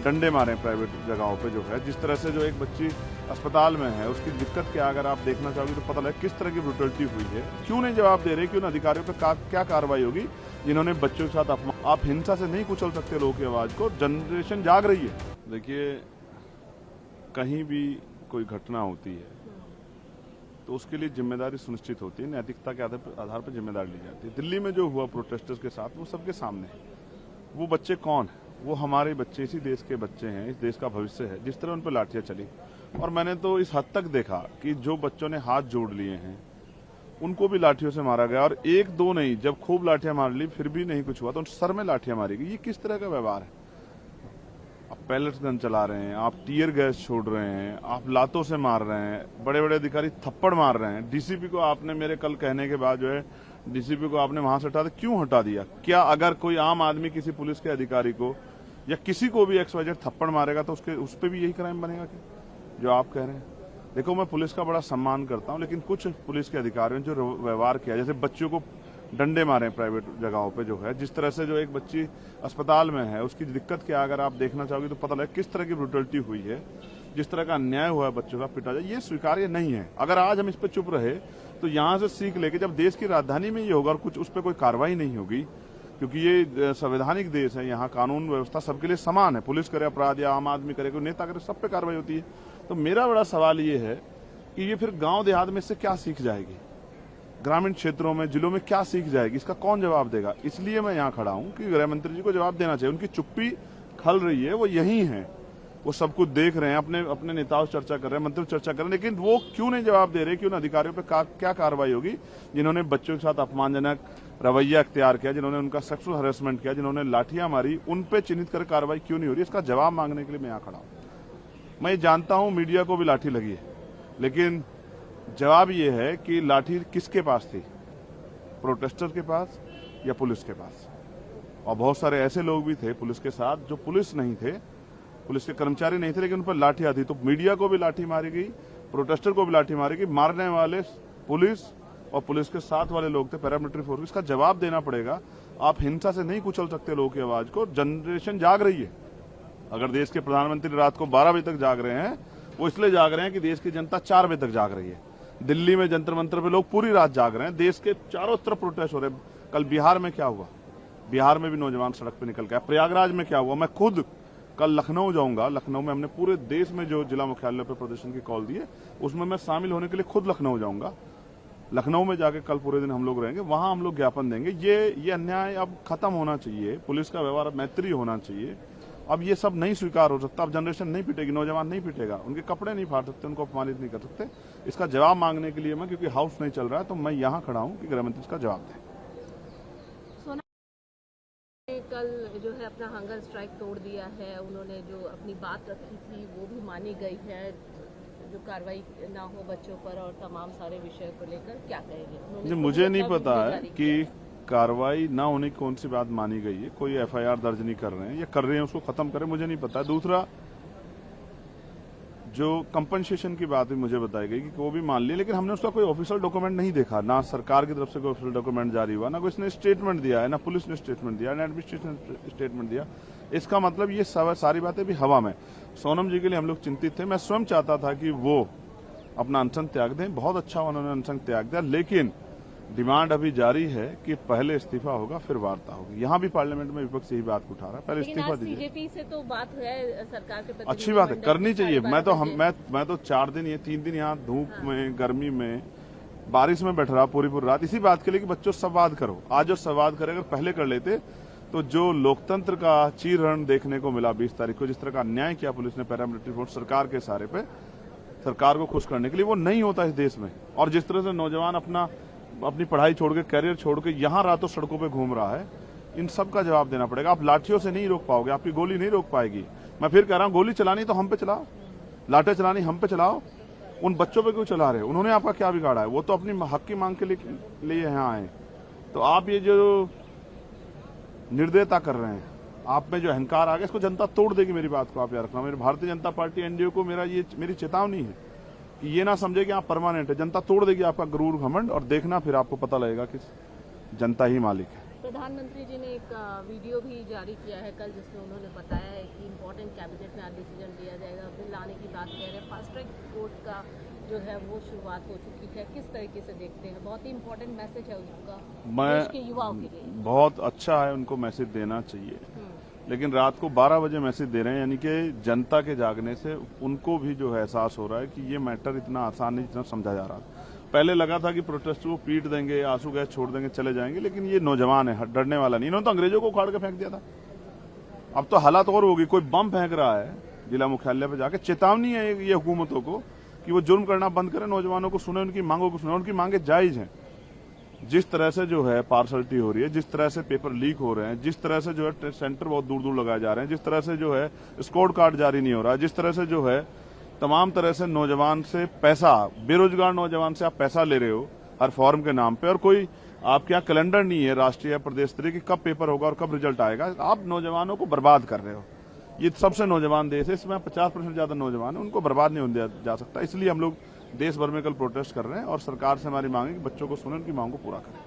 डंडे मारे प्राइवेट जगहों पे जो है, जिस तरह से जो एक बच्ची अस्पताल में है उसकी दिक्कत क्या, अगर आप देखना चाहोगे तो पता लगे किस तरह की ब्रुटलिटी हुई है। क्यों नहीं जवाब दे रहे, क्यों न अधिकारियों पर क्या कार्रवाई होगी जिन्होंने बच्चों के साथ अपमान। आप हिंसा से नहीं कुचल सकते लोगों की आवाज को, जनरेशन जाग रही है। देखिए, कहीं भी कोई घटना होती है तो उसके लिए जिम्मेदारी सुनिश्चित होती है, नैतिकता के आधार पर जिम्मेदारी ली जाती है। दिल्ली में जो हुआ प्रोटेस्टर्स के साथ, वो सबके सामने है। वो बच्चे कौन है? वो हमारे बच्चे, इसी देश के बच्चे हैं, इस देश का भविष्य है। जिस तरह उन पर लाठियां चली, और मैंने तो इस हद तक देखा कि जो बच्चों ने हाथ जोड़ लिए हैं उनको भी लाठियों से मारा गया, और एक दो नहीं, जब खूब लाठियां मार ली फिर भी नहीं कुछ हुआ तो उन सर में लाठियां मारी गई। ये किस तरह का व्यवहार है? आप पैलेट्स गन चला रहे हैं, आप टीयर गैस छोड़ रहे हैं, आप लातों से मार रहे हैं, बड़े बड़े अधिकारी थप्पड़ मार रहे हैं। डीसीपी को आपने मेरे कल कहने के बाद जो है डीसीपी को आपने वहां से हटा दिया। क्यों हटा दिया? क्या अगर कोई आम आदमी किसी पुलिस के अधिकारी को या किसी को भी XYZ थप्पड़ मारेगा तो उस पर भी यही क्राइम बनेगा क्या जो आप कह रहे हैं? देखो, मैं पुलिस का बड़ा सम्मान करता हूं, लेकिन कुछ पुलिस के अधिकारियों ने जो व्यवहार किया, जैसे बच्चों को डंडे मारे प्राइवेट जगहों पे जो है, जिस तरह से जो एक बच्ची अस्पताल में है उसकी दिक्कत क्या, अगर आप देखना चाहोगे तो पता लगे किस तरह की ब्रुटलिटी हुई है, जिस तरह का अन्याय हुआ है बच्चों का, पिटा जाए, ये स्वीकार्य नहीं है। अगर आज हम इस पर चुप रहे तो यहाँ से सीख लेके जब देश की राजधानी में ये होगा और कुछ उस पर कोई कार्रवाई नहीं होगी, क्योंकि ये संवैधानिक देश है, यहाँ कानून व्यवस्था सबके लिए समान है। पुलिस करे अपराध या आम आदमी करे, कोई नेता करे, सब पे कार्रवाई होती है। तो मेरा बड़ा सवाल ये है कि ये फिर गांव देहात में से क्या सीख जाएगी, ग्रामीण क्षेत्रों में, जिलों में क्या सीख जाएगी, इसका कौन जवाब देगा? इसलिए मैं यहाँ खड़ा हूँ कि गृह मंत्री जी को जवाब देना चाहिए। उनकी चुप्पी खल रही है, वो यही है, वो सब कुछ देख रहे हैं, अपने नेताओं से चर्चा कर रहे हैं, मंत्री चर्चा कर रहे हैं, लेकिन वो क्यों नहीं जवाब दे रहे, क्यों न अधिकारियों पर क्या कार्रवाई होगी जिन्होंने बच्चों के साथ अपमानजनक रवैया अख्तियार किया, जिन्होंने उनका सेक्सुअल हरेसमेंट किया, जिन्होंने लाठियां मारी, उन पे चिन्हित कर कार्रवाई क्यों नहीं हो रही? इसका जवाब मांगने के लिए मैं यहाँ खड़ा हूँ। मैं ये जानता हूँ मीडिया को भी लाठी लगी है, लेकिन जवाब ये है कि लाठी किसके पास थी, प्रोटेस्टर के पास या पुलिस के पास? और बहुत सारे ऐसे लोग भी थे पुलिस के साथ जो पुलिस नहीं थे, पुलिस के कर्मचारी नहीं थे, लेकिन उन पर लाठियां थी। तो मीडिया को भी लाठी मारी गई, प्रोटेस्टर को भी लाठी मारी गई, मारने वाले पुलिस और पुलिस के साथ वाले लोग थे, पैरामिलिट्री फोर्स। इसका जवाब देना पड़ेगा। आप हिंसा से नहीं कुचल सकते लोगों की आवाज को। जनरेशन जाग रही है। अगर देश के प्रधानमंत्री रात को 12 बजे तक जाग रहे हैं, वो इसलिए जाग रहे हैं कि देश की जनता 4 बजे तक जाग रही है। दिल्ली में जंतर मंतर पे लोग पूरी रात जाग रहे हैं, देश के चारों तरफ प्रोटेस्ट हो रहे हैं। कल बिहार में क्या हुआ? बिहार में भी नौजवान सड़क पे निकल गया। प्रयागराज में क्या हुआ? मैं खुद कल लखनऊ जाऊंगा। लखनऊ में हमने पूरे देश में जो जिला मुख्यालय पर प्रदर्शन की कॉल दी है, उसमें मैं शामिल होने के लिए खुद लखनऊ जाऊंगा। लखनऊ में जाके कल पूरे दिन हम लोग रहेंगे, वहां हम लोग ज्ञापन देंगे। ये अन्याय अब खत्म होना चाहिए, पुलिस का व्यवहार मैत्री होना चाहिए। अब ये सब नहीं स्वीकार हो सकता। अब जनरेशन नहीं पिटेगी, नौजवान नहीं पिटेगा, उनके कपड़े नहीं फाड़ सकते, उनको अपमानित नहीं कर सकते। इसका जवाब मांगने के लिए मैं, क्योंकि हाउस नहीं चल रहा है, तो मैं यहाँ खड़ा हूँ कि गृहमंत्री इसका जवाब दें। कल जो है अपना हंगर स्ट्राइक तोड़ दिया है, उन्होंने जो अपनी बात रखी थी वो भी मानी गई है, जो कार्रवाई ना हो बच्चों पर और तमाम सारे विषय को लेकर, क्या कहेंगे? मुझे नहीं पता है कि कार्रवाई ना होने की कौन सी बात मानी गई है। कोई FIR दर्ज नहीं कर रहे हैं या कर रहे हैं, उसको खत्म करें, मुझे नहीं पता। दूसरा, जो कंपनसेशन की बात भी मुझे बताई गई कि वो भी मान ली, लेकिन हमने उसका कोई ऑफिशियल डॉक्यूमेंट नहीं देखा। ना सरकार की तरफ से कोई ऑफिशियल डॉक्यूमेंट जारी हुआ, ना कोई इसने स्टेटमेंट दिया है, ना पुलिस ने स्टेटमेंट दिया, ना एडमिनिस्ट्रेशन ने स्टेटमेंट दिया। इसका मतलब ये सारी बातें भी हवा में। सोनम जी के लिए हम लोग चिंतित थे। मैं स्वयं चाहता था कि वो अपना अनशन त्याग दें। बहुत अच्छा उन्होंने अनशन त्याग दिया, लेकिन डिमांड अभी जारी है कि पहले इस्तीफा होगा फिर वार्ता होगी। यहाँ भी पार्लियामेंट में विपक्ष यही बात उठा रहा है, पहले इस्तीफा दीजिए। बीजेपी से तो बात है सरकार के प्रति, अच्छी बात है, करनी चाहिए। मैं तो 4 दिन ये 3 दिन यहाँ धूप में, गर्मी में, बारिश में बैठ रहा पूरी रात इसी बात के लिए कि बच्चों संवाद करो। आज जो संवाद करे, अगर पहले कर लेते तो जो लोकतंत्र का चीरहरण देखने को मिला 20 तारीख को, जिस तरह का अन्याय किया पुलिस ने पैरामिलिट्री फोर्स सरकार के इशारे पे, सरकार को खुश करने के लिए, वो नहीं होता इस देश में। और जिस तरह से नौजवान अपनी पढ़ाई छोड़ के, कैरियर छोड़ के यहाँ रातों सड़कों पे घूम रहा है, इन सब का जवाब देना पड़ेगा। आप लाठियों से नहीं रोक पाओगे, आपकी गोली नहीं रोक पाएगी। मैं फिर कह रहा हूँ, गोली चलानी तो हम पे चलाओ, लाठें चलानी हम पे चलाओ। उन बच्चों पे क्यों चला रहे? उन्होंने आपका क्या बिगाड़ा है? वो तो अपनी हक की मांग के लिए यहाँ आए। तो आप ये जो निर्दयता कर रहे हैं, आप में जो अहंकार आ गया, इसको जनता तोड़ देगी। मेरी बात को आप याद रखना। मेरी भारतीय जनता पार्टी NDA को मेरी चेतावनी है कि ये ना समझे कि आप परमानेंट है। जनता तोड़ देगी आपका गुरूर घमंड, और देखना फिर आपको पता लगेगा कि जनता ही मालिक है। प्रधानमंत्री जी ने एक वीडियो भी जारी किया है कल, जिसमें उन्होंने बताया है कि इम्पोर्टेंट कैबिनेट में आज डिसीजन लिया जाएगा, बिल लाने की बात कह रहे हैं। फास्ट ट्रैक कोर्ट का जो है वो शुरुआत हो चुकी है, किस तरीके से देखते हैं? बहुत ही इम्पोर्टेंट मैसेज है उसका देश के युवाओं के लिए। बहुत अच्छा है, उनको मैसेज देना चाहिए, लेकिन रात को 12 बजे मैसेज दे रहे हैं, यानी कि जनता के जागने से उनको भी जो है एहसास हो रहा है कि ये मैटर इतना आसान नहीं जितना समझा जा रहा है। पहले लगा था कि प्रोटेस्ट को पीट देंगे, आंसू गैस छोड़ देंगे, चले जाएंगे, लेकिन ये नौजवान है, डरने वाला नहीं। इन्होंने तो अंग्रेजों को उखाड़ के फेंक दिया था। अब तो हालात और होगी, कोई बम फेंक रहा है जिला मुख्यालय पर जाके। चेतावनी है ये हुकूमतों को कि वो जुर्म करना बंद करें, नौजवानों को सुने, उनकी मांगों को सुने। उनकी मांगे जायज हैं। जिस तरह से जो है पार्सलिटी हो रही है, जिस तरह से पेपर लीक हो रहे हैं, जिस तरह से जो है सेंटर बहुत दूर दूर लगाए जा रहे हैं, जिस तरह से जो है स्कोर कार्ड जारी नहीं हो रहा है, जिस तरह से जो है तमाम तरह से नौजवान से पैसा, बेरोजगार नौजवान से आप पैसा ले रहे हो हर फॉर्म के नाम पे, और कोई आपके यहाँ कैलेंडर नहीं है राष्ट्रीय या प्रदेश स्तरीय कि कब पेपर होगा और कब रिजल्ट आएगा। आप नौजवानों को बर्बाद कर रहे हो। ये सबसे नौजवान देश है, इसमें 50% ज्यादा नौजवान है, उनको बर्बाद नहीं होने दिया जा सकता। इसलिए हम लोग देश भर में कल प्रोटेस्ट कर रहे हैं और सरकार से हमारी मांग है कि बच्चों को सुने, उनकी मांग को पूरा करें।